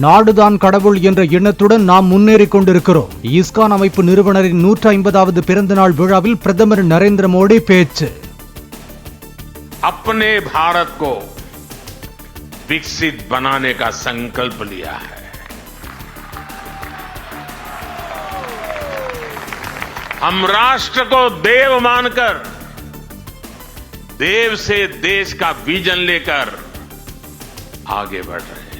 நாடுதான் கடவுள் என்ற எண்ணத்துடன் நாம் முன்னேறிக் கொண்டிருக்கிறோம். இஸ்கான் அமைப்பு நிறுவனரின் 150வது பிறந்த நாள் விழாவில் பிரதமர் நரேந்திர மோடி பேச்சு. अपने भारत को विकसित बनाने का संकल्प लिया है. हम राष्ट्र को देव मानकर देव से देश का विजन लेकर आगे बढ़ रहे हैं.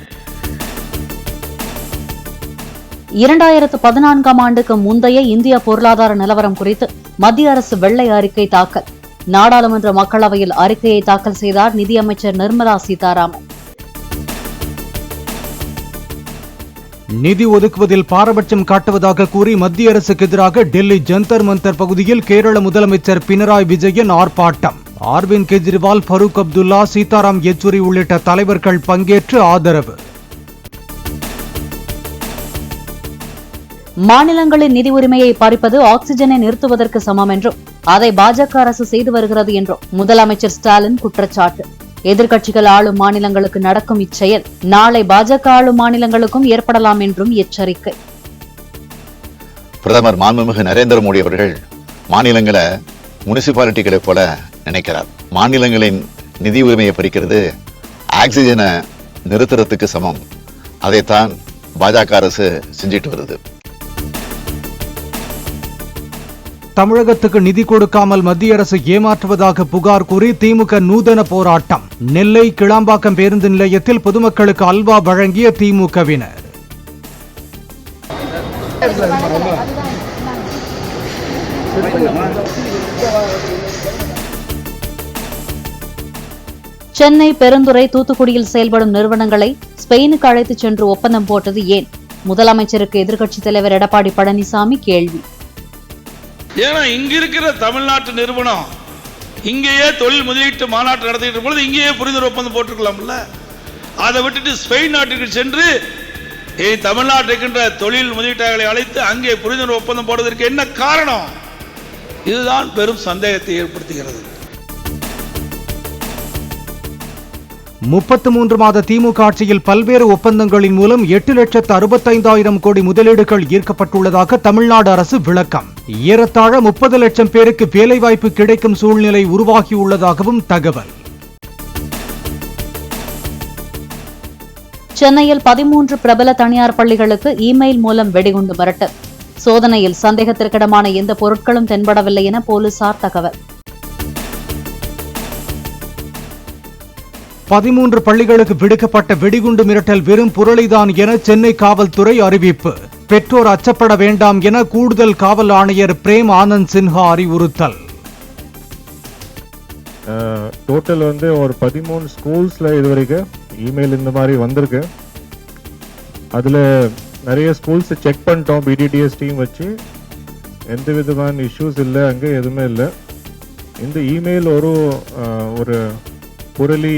2014ஆம் ஆண்டுக்கு முந்தைய இந்திய பொருளாதார நிலவரம் குறித்து மத்திய அரசு வெள்ளை அறிக்கை தாக்கல். நாடாளுமன்ற மக்களவையில் அறிக்கையை தாக்கல் செய்தார் நிதியமைச்சர் நிர்மலா சீதாராமன். நிதி ஒதுக்குவதில் பாரபட்சம் காட்டுவதாக கூறி மத்திய அரசுக்கு எதிராக டெல்லி ஜந்தர் மந்தர் பகுதியில் கேரள முதலமைச்சர் பினராயி விஜயன் ஆர்ப்பாட்டம். அரவிந்த் கெஜ்ரிவால், ஃபரூக் அப்துல்லா, சீதாராம் யெச்சூரி உள்ளிட்ட தலைவர்கள் பங்கேற்று ஆதரவு. மாநிலங்களின் நிதி உரிமையை பறிப்பது ஆக்சிஜனை நிறுத்துவதற்கு சமம் என்றும் அதை பாஜக அரசு செய்து வருகிறது என்றும் முதலமைச்சர் ஸ்டாலின் குற்றச்சாட்டு. எதிர்க்கட்சிகள் ஆளும் மாநிலங்களுக்கு நடக்கும் இச்செயல் நாளை பாஜக ஆளும் மாநிலங்களுக்கும் ஏற்படலாம் என்றும் எச்சரிக்கை. பிரதமர் மாண்புமிகு நரேந்திர மோடி அவர்கள் மாநிலங்களை முனிசிபாலிட்டிகளை போல நினைக்கிறார். மாநிலங்களின் நிதி உரிமையை பறிக்கிறது ஆக்சிஜனை நிறுத்துறதுக்கு சமம். அதைத்தான் பாஜக அரசு செஞ்சிட்டு வருது. தமிழகத்துக்கு நிதி கொடுக்காமல் மத்திய அரசு ஏமாற்றுவதாக புகார் கூறி திமுக நூதன போராட்டம். நெல்லை கிளாம்பாக்கம் பேருந்து நிலையத்தில் பொதுமக்களுக்கு அல்வா வழங்கிய திமுகவினர். சென்னை, பெருந்துறை, தூத்துக்குடியில் செயல்படும் நிறுவனங்களை ஸ்பெயினுக்கு அழைத்துச் சென்று ஒப்பந்தம் போட்டது ஏன்? முதலமைச்சருக்கு எதிர்க்கட்சித் தலைவர் எடப்பாடி பழனிசாமி கேள்வி. ஏன்னா இங்க இருக்கிற தமிழ்நாட்டு நிறுவனம் இங்கேயே தொழில் முதலீட்டு மாநாட்டு நடத்திட்டு பொழுது இங்கேயே புரிந்துணர்வு ஒப்பந்தம் போட்டிருக்கலாம்ல. அதை விட்டுட்டு ஸ்பெயின் நாட்டுக்கு சென்று தமிழ்நாட்டில் இருக்கின்ற தொழில் முதலீட்டாளர்களை அழைத்து அங்கே புரிந்துணர்வு ஒப்பந்தம் போடுவதற்கு என்ன காரணம்? இதுதான் பெரும் சந்தேகத்தை ஏற்படுத்துகிறது. 33 மாத திமுக ஆட்சியில் பல்வேறு ஒப்பந்தங்களின் மூலம் 8,65,000 கோடி முதலீடுகள் ஈர்க்கப்பட்டுள்ளதாக தமிழ்நாடு அரசு விளக்கம். ஏறத்தாழ 30 லட்சம் பேருக்கு வேலைவாய்ப்பு கிடைக்கும் சூழ்நிலை உருவாகியுள்ளதாகவும் தகவல். சென்னையில் 13 பிரபல தனியார் பள்ளிகளுக்கு இமெயில் மூலம் வெடிகுண்டு மிரட்டல். சோதனையில் சந்தேகத்திற்கிடமான எந்த பொருட்களும் தென்படவில்லை என போலீசார் தகவல். 13 பள்ளிகளுக்கு விடுக்கப்பட்ட வெடிகுண்டு மிரட்டல் வெறும் புரளிதான் என சென்னை காவல்துறை அறிவிப்பு. பெற்றோர் அச்சப்பட வேண்டாம் என கூடுதல் காவல் ஆணையர் பிரேம் ஆனந்த் சின்ஹா அறிவுறுத்தல். டோட்டல் ஒரு 13 ஸ்கூல்ஸ்ல இதுவரைக்கும் இமெயில் இந்த மாதிரி வந்திருக்கு. அதுல நிறைய ஸ்கூல்ஸ் செக் பண்ணிட்டோம். பிடிடிஎஸ் டீம் வச்சு எந்த விதமான இஷ்யூஸ் இல்லை, அங்கே எதுவுமே இல்லை. இந்த இமெயில் ஒரு புரளி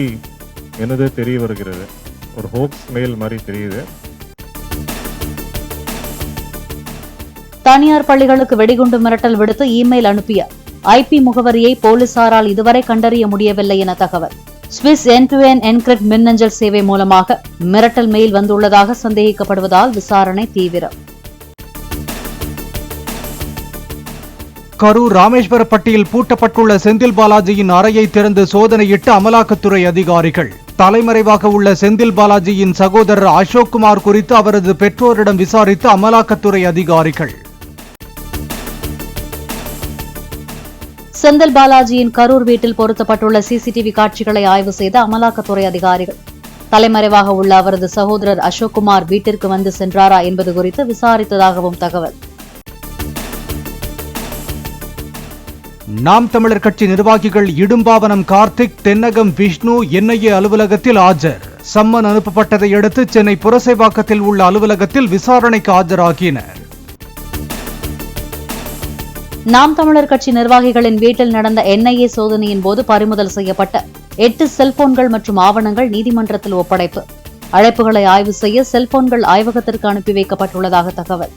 என்னது தெரிய வருகிறது. ஒரு ஹோப்ஸ் மெயில் மாதிரி தெரியுது. தனியார் பள்ளிகளுக்கு வெடிகுண்டு மிரட்டல் விடுத்து இமெயில் அனுப்பிய ஐபி முகவரியை போலீசாரால் இதுவரை கண்டறிய முடியவில்லை என தகவல். ஸ்விஸ் என்-டு-என் என்கிரிப்ட் மின்னஞ்சல் சேவை மூலமாக மிரட்டல் மெயில் வந்துள்ளதாக சந்தேகிக்கப்படுவதால் விசாரணை தீவிரம். கரூர் ராமேஸ்வரப்பட்டியில் பூட்டப்பட்டுள்ள செந்தில் பாலாஜியின் அறையை திறந்து சோதனையிட்டு அமலாக்கத்துறை அதிகாரிகள். தலைமறைவாக உள்ள செந்தில் பாலாஜியின் சகோதரர் அசோக்குமார் குறித்து அவரது பெற்றோரிடம் விசாரித்து அமலாக்கத்துறை அதிகாரிகள். செந்தில் பாலாஜியின் கரூர் வீட்டில் பொருத்தப்பட்டுள்ள சிசிடிவி காட்சிகளை ஆய்வு செய்த அமலாக்கத்துறை அதிகாரிகள் தலைமறைவாக உள்ள அவரது சகோதரர் அசோக்குமார் வீட்டிற்கு வந்து சென்றாரா என்பது குறித்து விசாரித்ததாகவும் தகவல். நாம் தமிழர் கட்சி நிர்வாகிகள் இடும்பாவனம் கார்த்திக், தென்னகம் விஷ்ணு என்ஐஏ அலுவலகத்தில் ஆஜர். சம்மன் அனுப்பப்பட்டதை அடுத்து சென்னை புரசைவாக்கத்தில் உள்ள அலுவலகத்தில் விசாரணைக்கு ஆஜராகினர். நாம் தமிழர் கட்சி நிர்வாகிகளின் வீட்டில் நடந்த என்ஐஏ சோதனையின் போது பறிமுதல் செய்யப்பட்ட 8 செல்போன்கள் மற்றும் ஆவணங்கள் நீதிமன்றத்தில் ஒப்படைப்பு. அழைப்புகளை ஆய்வு செய்ய செல்போன்கள் ஆய்வகத்திற்கு அனுப்பி வைக்கப்பட்டுள்ளதாக தகவல்.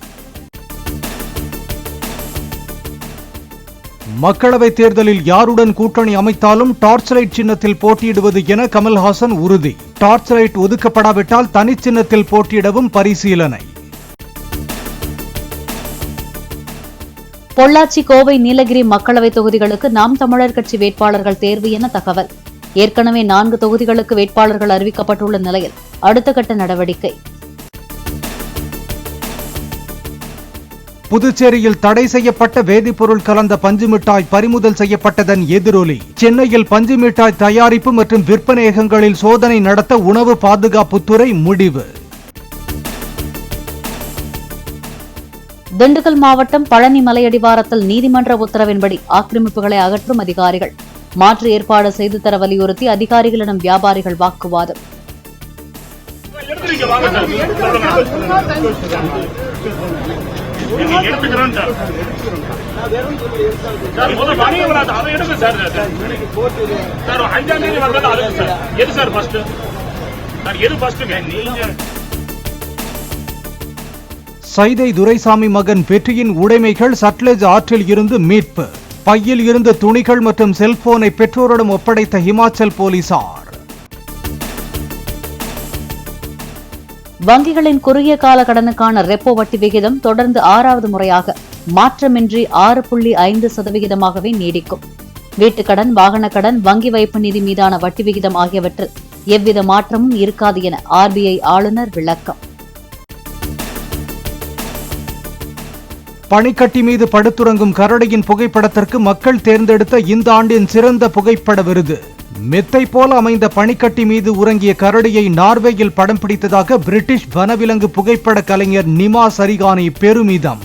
மக்களவைத் தேர்தலில் யாருடன் கூட்டணி அமைத்தாலும் டார்ச் லைட் சின்னத்தில் போட்டியிடுவது என கமல்ஹாசன் உறுதி. டார்ச் லைட் ஒதுக்கப்படாவிட்டால் தனிச்சின்னத்தில் போட்டியிடவும் பரிசீலனை. பொள்ளாச்சி, கோவை, நீலகிரி மக்களவை தொகுதிகளுக்கு நாம் தமிழர் கட்சி வேட்பாளர்கள் தேர்வு என தகவல். ஏற்கனவே 4 தொகுதிகளுக்கு வேட்பாளர்கள் அறிவிக்கப்பட்டுள்ள நிலையில் அடுத்த கட்ட நடவடிக்கை. புதுச்சேரியில் தடை செய்யப்பட்ட வேதிப்பொருள் கலந்த பஞ்சு மிட்டாய் பறிமுதல் செய்யப்பட்டதன் எதிரொலி. சென்னையில் பஞ்சு மிட்டாய் தயாரிப்பு மற்றும் விற்பனையகங்களில் சோதனை நடத்த உணவு பாதுகாப்புத்துறை முடிவு. திண்டுக்கல் மாவட்டம் பழனி மலையடிவாரத்தில் நீதிமன்ற உத்தரவின்படி ஆக்கிரமிப்புகளை அகற்றும் அதிகாரிகள். மாற்று ஏற்பாடு செய்து தர வலியுறுத்தி அதிகாரிகளிடம் வியாபாரிகள் வாக்குவாதம். சைதை துரைசாமி மகன் வெற்றியின் உடைமைகள் சட்லஜ் ஆற்றில் இருந்து மீட்பு. பையில் இருந்த துணிகள் மற்றும் செல்போனை பெற்றோரிடம் ஒப்படைத்த ஹிமாச்சல் போலீசார். வங்கிகளின் குறுகிய கால கடனுக்கான ரெப்போ வட்டி விகிதம் தொடர்ந்து 6வது முறையாக மாற்றமின்றி 6.5%ஆகவே நீடிக்கும். வீட்டுக்கடன், வாகன கடன், வங்கி வைப்பு நிதி மீதான வட்டி விகிதம் ஆகியவற்றில் எவ்வித மாற்றமும் இருக்காது என RBI ஆளுநர் விளக்கம். பனிக்கட்டி மீது படுத்துறங்கும் கரடியின் புகைப்படத்திற்கு மக்கள் தேர்ந்தெடுத்த இந்த ஆண்டின் சிறந்த புகைப்பட விருது. மெத்தை போல அமைந்த பனிக்கட்டி மீது உறங்கிய கரடியை நார்வேயில் படம் பிடித்ததாக பிரிட்டிஷ் வனவிலங்கு புகைப்பட கலைஞர் நிமா சரிகானி பெருமிதம்.